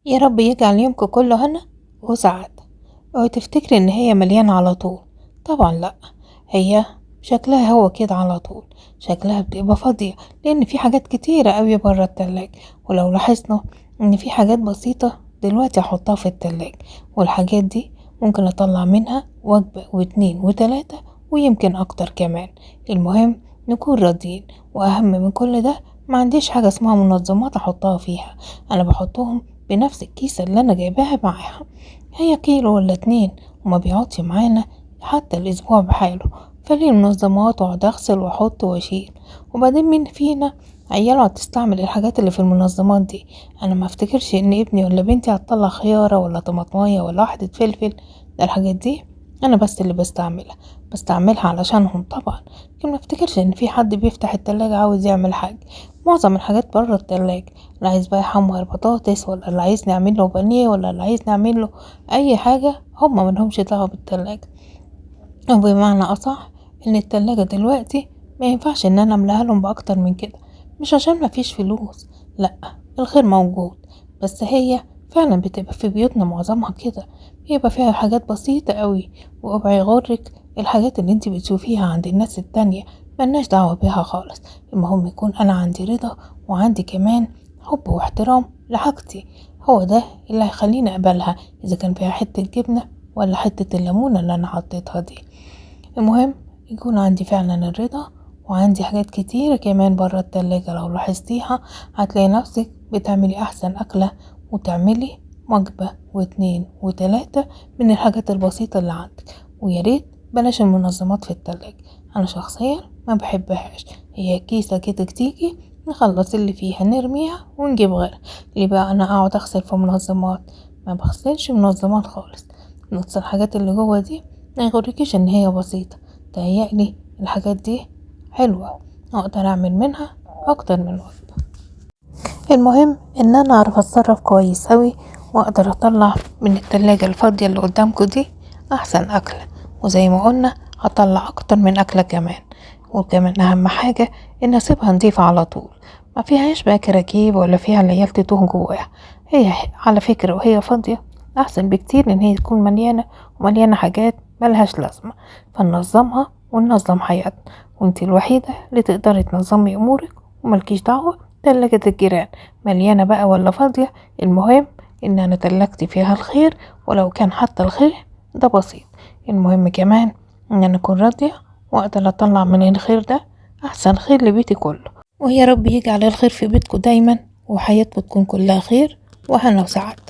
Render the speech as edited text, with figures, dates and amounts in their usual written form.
يا رب يجعل يومكم كله هنا وسعادة. وتفتكري ان هي مليانة على طول؟ طبعا لا. هي شكلها هو كده على طول، شكلها بتبقى فاضية لان في حاجات كتيرة قوي برا التلاجة. ولو لاحظنا ان في حاجات بسيطة دلوقتي احطها في التلاجة، والحاجات دي ممكن اطلع منها وجبة واتنين وتلاتة ويمكن اكتر كمان. المهم نكون راضيين، واهم من كل ده ما عنديش حاجة اسمها منظمات احطها فيها. انا بحطهم بنفس الكيسة اللي أنا جايباها معاها. هي كيلو ولا اتنين وما بيقعدش معانا حتى الأسبوع بحاله، فليه المنظمات وأقعد أغسل وأحط وأشيل؟ وبعدين مين فينا عياله هتستعمل الحاجات اللي في المنظمات دي؟ أنا ما افتكرش إن ابني ولا بنتي هتطلع خيارة ولا طماطمية ولا واحدة فلفل. ده الحاجات دي أنا بس اللي بستعملها علشانهم طبعا. لكن ما افتكرش إن في حد بيفتح التلاجة عاوز يعمل حاجة. معظم الحاجات بره التلاجة، اللي عايز بقى يحمر بطاطس ولا اللي عايز نعمل له بانيه ولا اللي عايز نعمل له اي حاجه، هما ملهمش دعوه بالتلاجة. او بمعنى اصح ان التلاجة دلوقتي ما ينفعش ان انا املاها لهم باكتر من كده. مش عشان ما فيش فلوس، لا، الخير موجود، بس هي فعلا بتبقى في بيوتنا معظمها كده، بيبقى فيها حاجات بسيطة قوي. واوعي يغرك الحاجات اللي انت بتشوفيها عند الناس التانية، ملناش دعوة بيها خالص. المهم يكون انا عندي رضا وعندي كمان حب واحترام لحاجتي، هو ده اللي هيخليني اقبلها، اذا كان فيها حتة جبنة ولا حتة الليمونة اللي انا حطيتها دي. المهم يكون عندي فعلا الرضا. وعندي حاجات كتيرة كمان برا التلاجة، لو لاحظتيها هتلاقي نفسك بتعملي أحسن أكلة، وتعملي وجبة واتنين وتلاتة من الحاجات البسيطة اللي عندك. وياريت بلاش المنظمات في التلاجة، أنا شخصيا ما بحبهاش. هي كيسة كده تيجي نخلص اللي فيها نرميها ونجيب غيرها. ليه بقى أنا أقعد أغسل في منظمات؟ ما بغسلش منظمات خالص. نص الحاجات اللي جوه دي ما يغركيش ان هي بسيطة، تهيألي الحاجات دي حلوة، اقدر اعمل منها اكتر من وجبة. المهم ان انا اعرف اتصرف كويس اوي، واقدر اطلع من التلاجة الفاضية اللي قدامكم دي احسن اكلة. وزي ما قلنا هطلع اكتر من اكلة كمان. وكمان اهم حاجة ان اسيبها نضيفة على طول، ما فيهاش بقى كراكيب ولا فيها العيال تتوه جواها. هي على فكرة وهي فاضية احسن بكتير ان هي تكون مليانة، ومليانة حاجات ملهاش لازمة. فننظمها وننظم حياتنا، وانتي الوحيدة اللي تقدري تنظمي امورك، وملكيش دعوة تلاجة الجيران مليانة بقى ولا فاضية. المهم ان انا تلاجتي فيها الخير، ولو كان حتى الخير ده بسيط. المهم كمان ان انا اكون راضية، واقدر اطلع من الخير ده احسن خير لبيتي كله. ويا رب يجعل الخير في بيتكم دايما، وحياتكم تكون كلها خير وهنا وسعادة.